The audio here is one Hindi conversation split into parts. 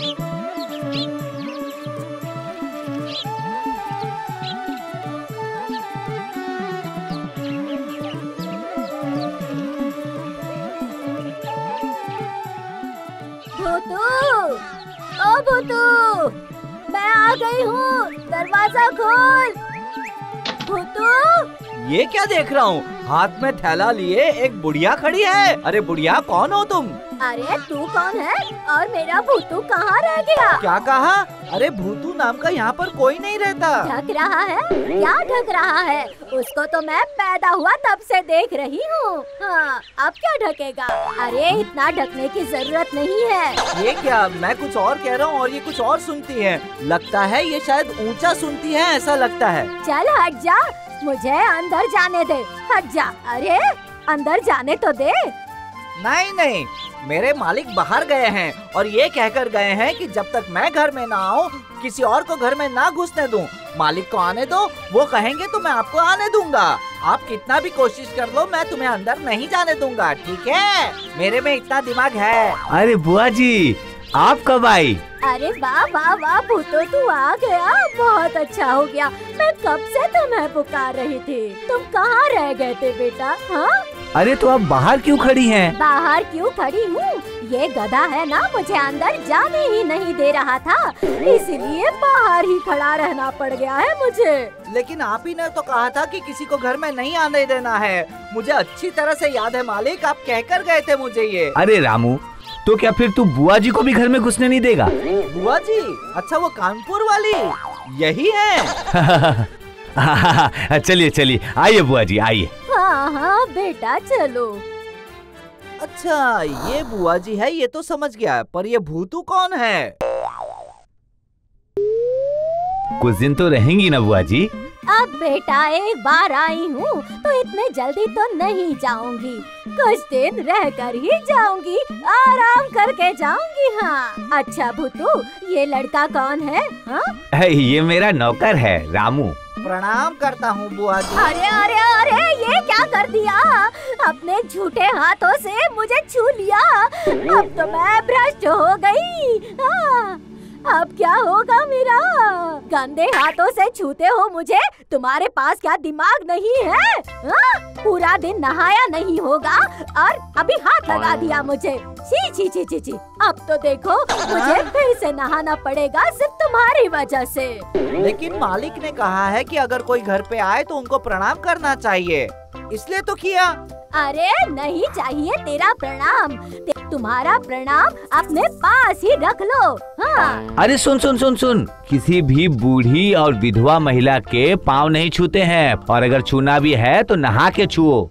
भूतू, ओ भूतू, मैं आ गई हूँ, दरवाजा खोल। भूतू, ये क्या देख रहा हूँ? हाथ में थैला लिए एक बुढ़िया खड़ी है। अरे बुढ़िया, कौन हो तुम? अरे तू कौन है और मेरा भूतू कहाँ रह गया? क्या कहा? अरे भूतू नाम का यहाँ पर कोई नहीं रहता। ढक रहा है? क्या ढक रहा है? उसको तो मैं पैदा हुआ तब से देख रही हूँ। हाँ, अब क्या ढकेगा? अरे इतना ढकने की जरूरत नहीं है। ये क्या? मैं कुछ और कह रहा हूँ और ये कुछ और सुनती है। लगता है ये शायद ऊंचा सुनती है, ऐसा लगता है। चल हट जा, मुझे अंदर जाने दे। हट जा। अरे अंदर जाने तो दे। नहीं नहीं, मेरे मालिक बाहर गए हैं और ये कहकर गए हैं कि जब तक मैं घर में ना आऊँ किसी और को घर में ना घुसने दूं। मालिक को आने दो, वो कहेंगे तो मैं आपको आने दूंगा। आप कितना भी कोशिश कर लो, मैं तुम्हें अंदर नहीं जाने दूंगा, ठीक है? मेरे में इतना दिमाग है। अरे बुआ जी, आप कब आई? अरे वाह वाह वाह भूतो, तू आ गया, बहुत अच्छा हो गया। मैं कब से तुम्हें पुकार रही थी। तुम कहाँ रह गए थे बेटा? हाँ, अरे तो आप बाहर क्यों खड़ी हैं? बाहर क्यों खड़ी हूँ? ये गधा है ना, मुझे अंदर जाने ही नहीं दे रहा था, इसलिए बाहर ही खड़ा रहना पड़ गया है मुझे। लेकिन आप ही ने तो कहा था कि किसी को घर में नहीं आने देना है। मुझे अच्छी तरह से याद है मालिक, आप कहकर गए थे मुझे ये। अरे रामू, तो क्या फिर तू बुआ जी को भी घर में घुसने नहीं देगा? बुआ जी? अच्छा, वो कानपुर वाली यही है? चलिए चलिए, आइए बुआ जी, आइए। हाँ हाँ बेटा, चलो। अच्छा, ये बुआ जी है, ये तो समझ गया, पर ये भूतू कौन है? कुछ दिन तो रहेंगी ना बुआ जी? अब बेटा एक बार आई हूँ तो इतने जल्दी तो नहीं जाऊंगी, कुछ दिन रह कर ही जाऊंगी, आराम करके जाऊंगी। हाँ, अच्छा भूतू, ये लड़का कौन है? हाँ? ये मेरा नौकर है, रामू। प्रणाम करता हूँ बुआ जी। अरे अरे अरे, ये क्या कर दिया? अपने झूठे हाथों से मुझे छू लिया। अब तो मैं भ्रष्ट हो गई। हाँ, अब क्या होगा मेरा? गंदे हाथों से छूते हो मुझे? तुम्हारे पास क्या दिमाग नहीं है? पूरा दिन नहाया नहीं होगा और अभी हाथ लगा दिया मुझे। छी छी छी छी छी। अब तो देखो, मुझे फिर से नहाना पड़ेगा सिर्फ तुम्हारी वजह से। लेकिन मालिक ने कहा है कि अगर कोई घर पे आए तो उनको प्रणाम करना चाहिए, इसलिए तो किया। अरे नहीं चाहिए तेरा प्रणाम, तुम्हारा प्रणाम अपने पास ही रख लो। हाँ। अरे सुन सुन सुन सुन, किसी भी बूढ़ी और विधवा महिला के पाँव नहीं छूते हैं, और अगर छूना भी है तो नहा के छुओ।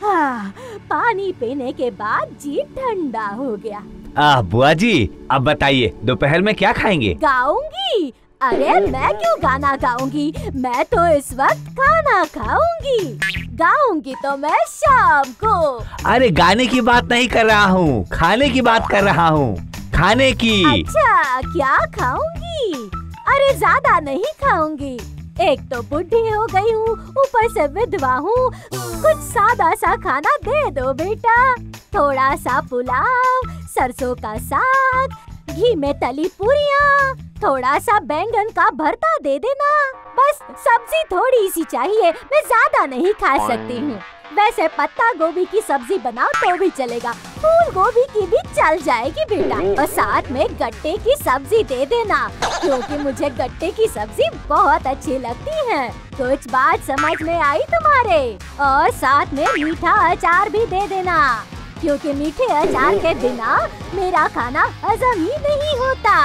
हाँ, पानी पीने के बाद जी ठंडा हो गया। बुआ जी, अब बताइए दोपहर में क्या खाएंगे? गाऊंगी। अरे मैं क्यों गाना गाऊंगी, मैं तो इस वक्त खाना खाऊंगी। गाऊंगी तो मैं शाम को। अरे गाने की बात नहीं कर रहा हूँ, खाने की बात कर रहा हूँ, खाने की। अच्छा, क्या खाऊंगी? अरे ज्यादा नहीं खाऊंगी, एक तो बुढ़ी हो गई हूँ, ऊपर से विधवा हूँ। कुछ सादा सा खाना दे दो बेटा, थोड़ा सा पुलाव, सरसों का साग, घी में तली पूरियाँ, थोड़ा सा बैंगन का भरता दे देना। बस सब्जी थोड़ी सी चाहिए, मैं ज्यादा नहीं खा सकती हूँ। वैसे पत्ता गोभी की सब्जी बनाओ तो भी चलेगा, फूल गोभी की भी चल जाएगी बेटा, और साथ में गट्टे की सब्जी दे देना, क्योंकि मुझे गट्टे की सब्जी बहुत अच्छी लगती है। कुछ बात समझ में आई तुम्हारे? और साथ में मीठा अचार भी दे देना, क्योंकि मीठे अचार के बिना मेरा खाना हजम ही नहीं होता।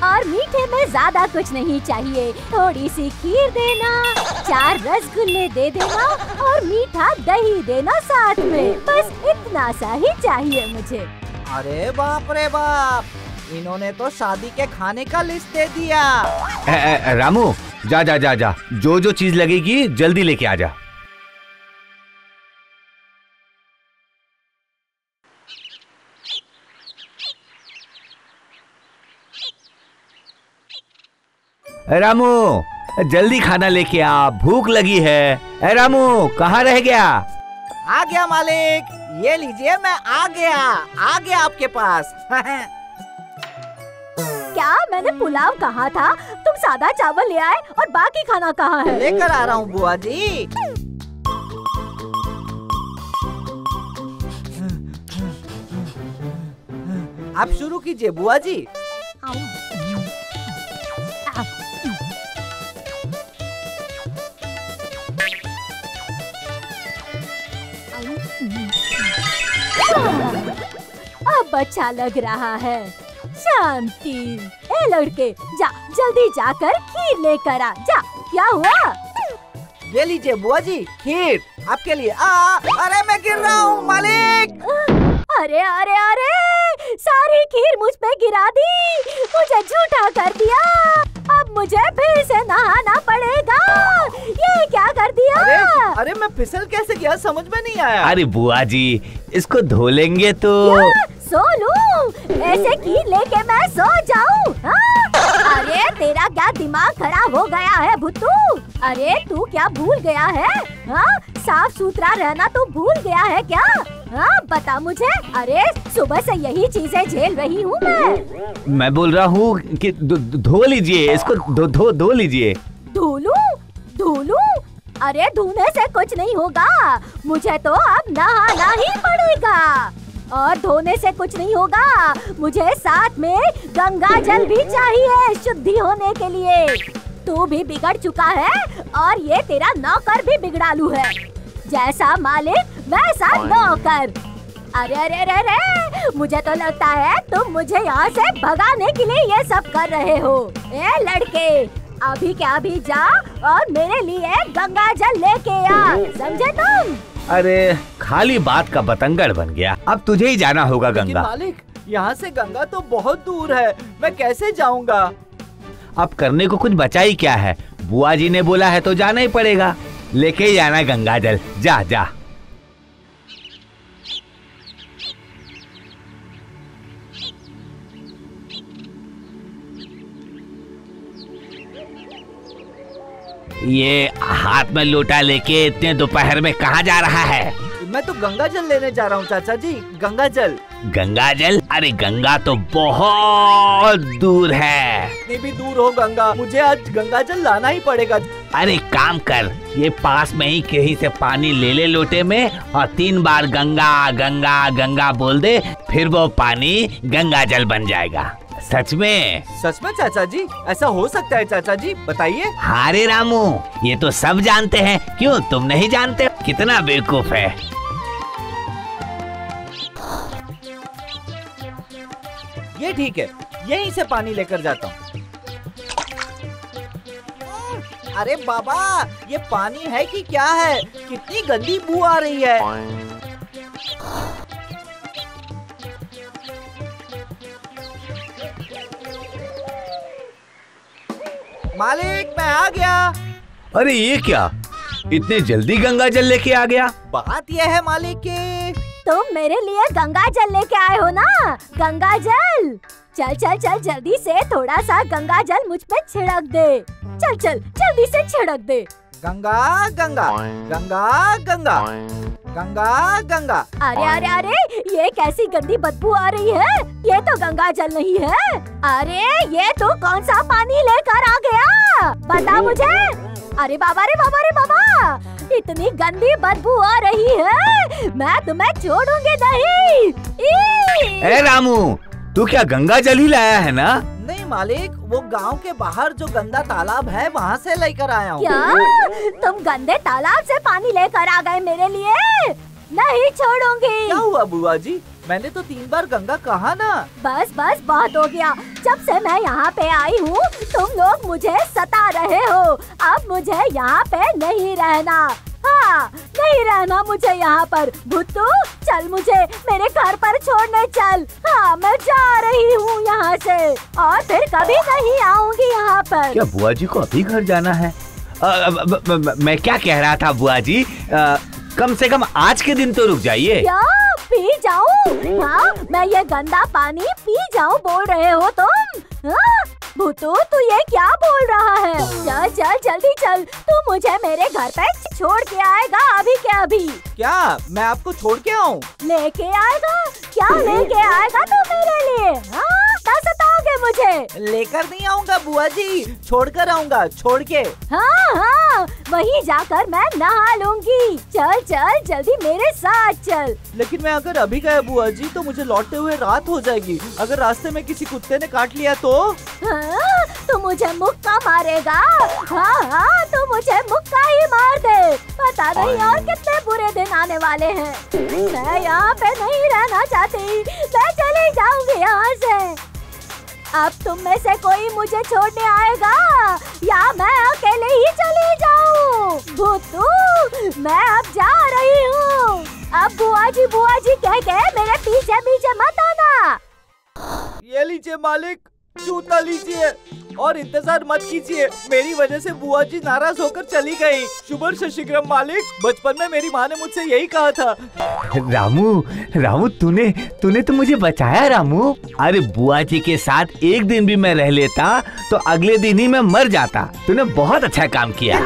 और मीठे में ज्यादा कुछ नहीं चाहिए, थोड़ी सी खीर देना, 4 रसगुल्ले दे देना और मीठा दही देना साथ में। बस इतना सा ही चाहिए मुझे। अरे बाप रे बाप, इन्होंने तो शादी के खाने का लिस्ट दे दिया। रामू, जा जा जा जा, जो जो चीज लगेगी जल्दी लेके आ जा। रामू, जल्दी खाना लेके आ, भूख लगी है। रामू, कहाँ रह गया? आ गया मालिक, ये लीजिए, मैं आ गया आपके पास। क्या मैंने पुलाव कहा था? तुम सादा चावल ले आए और बाकी खाना कहाँ है? लेकर आ रहा हूँ बुआ जी। आप शुरू कीजिए बुआ जी। अब अच्छा लग रहा है। शांति। ए लड़के, जा जल्दी जाकर खीर लेकर आ। जा। क्या हुआ? ये लीजिए बुआ जी, खीर आपके लिए। अरे मैं गिर रहा हूँ मालिक। अरे अरे अरे, सारी खीर मुझ पे गिरा दी, मुझे झूठा कर दिया। अब मुझे फिर से नहाना पड़ेगा। ये क्या कर दिया? अरे मैं फिसल कैसे गया, समझ में नहीं आया। अरे बुआ जी, इसको धो लेंगे तो। सो लूं? ऐसे खीर लेके मैं सो जाऊं? अरे तेरा क्या दिमाग खराब हो गया है भुट्टू? अरे तू क्या भूल गया है? साफ सुथरा रहना तू भूल गया है क्या? बता मुझे। अरे सुबह से यही चीजें झेल रही हूँ मैं बोल रहा हूँ कि धो लीजिए इसको, धो लीजिए। धुलूं? अरे धोने से कुछ नहीं होगा, मुझे तो अब नहाना ही पड़ेगा। और धोने से कुछ नहीं होगा, मुझे साथ में गंगा जल भी चाहिए शुद्धि होने के लिए। तू भी बिगड़ चुका है और ये तेरा नौकर भी बिगड़ालू है। जैसा मालिक वैसा नौकर। अरे अरे अरे अरे, मुझे तो लगता है तुम मुझे यहाँ से भगाने के लिए ये सब कर रहे हो। ए लड़के, अभी क्या अभी जा और मेरे लिए गंगा जल लेके आ, समझे तुम? अरे खाली बात का बतंगड़ बन गया, अब तुझे ही जाना होगा गंगा। मालिक, यहाँ से गंगा तो बहुत दूर है, मैं कैसे जाऊँगा? अब करने को कुछ बचा ही क्या है, बुआ जी ने बोला है तो जाना ही पड़ेगा। लेके ही जाना गंगा जल, जा जा। ये हाथ में लोटा लेके इतने दोपहर में कहाँ जा रहा है? मैं तो गंगा जल लेने जा रहा हूँ चाचा जी, गंगा जल। गंगा जल? अरे गंगा तो बहुत दूर है। इतनी भी दूर हो गंगा, मुझे आज गंगा जल लाना ही पड़ेगा। अरे काम कर, ये पास में ही कहीं से पानी ले ले लोटे में और 3 बार गंगा गंगा गंगा बोल दे, फिर वो पानी गंगा जल बन जाएगा। सच में? सच में चाचा जी? ऐसा हो सकता है चाचा जी, बताइए। हाँ रे रामू, ये तो सब जानते हैं, क्यों तुम नहीं जानते? कितना बेवकूफ है। ये ठीक है, यहीं से पानी लेकर जाता हूँ। अरे बाबा, ये पानी है कि क्या है? कितनी गंदी बू आ रही है। मालिक, मैं आ गया। अरे ये क्या, इतने जल्दी गंगा जल लेके आ गया? बात यह है मालिक कि तुम मेरे लिए गंगा जल लेके आए हो ना? गंगा जल। चल चल चल, जल्दी से थोड़ा सा गंगा जल मुझ पे छिड़क दे। चल चल, जल्दी से छिड़क दे। गंगा गंगा गंगा गंगा गंगा गंगा। अरे अरे अरे, ये कैसी गंदी बदबू आ रही है? ये तो गंगा जल नहीं है। अरे ये तो कौन सा पानी लेकर आ गया? बता मुझे। अरे बाबा रे बाबा रे बाबा, इतनी गंदी बदबू आ रही है, मैं तुम्हें छोड़ूंगी नहीं। ए रामू, तू क्या गंगा जल ही लाया है ना? नहीं मालिक, वो गांव के बाहर जो गंदा तालाब है वहाँ से लेकर आया हूँ। क्या तुम गंदे तालाब से पानी लेकर आ गए मेरे लिए? नहीं छोड़ूंगी। क्या हुआ बुआ जी? मैंने तो 3 बार गंगा कहा ना। बस बस, बहुत हो गया। जब से मैं यहाँ पे आई हूँ तुम लोग मुझे सता रहे हो। अब मुझे यहाँ पे नहीं रहना। हाँ, नहीं रहना मुझे यहाँ पर। भुट्टू, चल मुझे मेरे घर पर छोड़ने चल। हाँ, मैं जा रही हूँ यहाँ से और फिर कभी नहीं आऊँगी यहाँ पर। क्या बुआ जी को अभी घर जाना है? मैं क्या कह रहा था बुआ जी, कम से कम आज के दिन तो रुक जाइए। क्या पी जाऊँ? हाँ, मैं ये गंदा पानी पी जाऊँ बोल रहे हो तुम? हाँ? भूतू तू ये क्या बोल रहा है? चल चल जल्दी चल, तू मुझे मेरे घर पे छोड़ के आएगा अभी के अभी। क्या मैं आपको छोड़ के आऊँ? लेके आएगा? क्या लेके आएगा तू मेरे लिए? हाँ सताओगे मुझे? लेकर नहीं आऊँगा बुआ जी, छोड़कर आऊँगा, छोड़ के। हाँ हाँ वहीं जाकर मैं नहा लूंगी। चल चल जल्दी मेरे साथ चल। लेकिन मैं अगर अभी गया बुआ जी तो मुझे लौटते हुए रात हो जाएगी। अगर रास्ते में किसी कुत्ते ने काट लिया तो? हाँ, तू मुझे मुक्का मारेगा? हाँ हाँ तू मुझे मुक्का ही मार दे। पता नहीं और कितने बुरे दिन आने वाले हैं। मैं यहाँ पे नहीं रहना चाहती, मैं चली जाऊंगी यहाँ से। अब तुम में से कोई मुझे छोड़ने आएगा या मैं अकेले ही चली जाऊँ? भूतू मैं अब जा रही हूँ। अब बुआ जी कह के मेरे पीछे पीछे मत आना। ये लीजिए मालिक, जूता लीजिए और इंतजार मत कीजिए। मेरी वजह से बुआ जी नाराज होकर चली गई। शुभ शीघ्रम मालिक, बचपन में मेरी माँ ने मुझसे यही कहा था। रामू तूने तो मुझे बचाया रामू। अरे बुआ जी के साथ एक दिन भी मैं रह लेता तो अगले दिन ही मैं मर जाता। तूने बहुत अच्छा काम किया।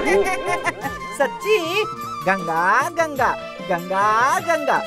सच्ची? गंगा गंगा गंगा गंगा।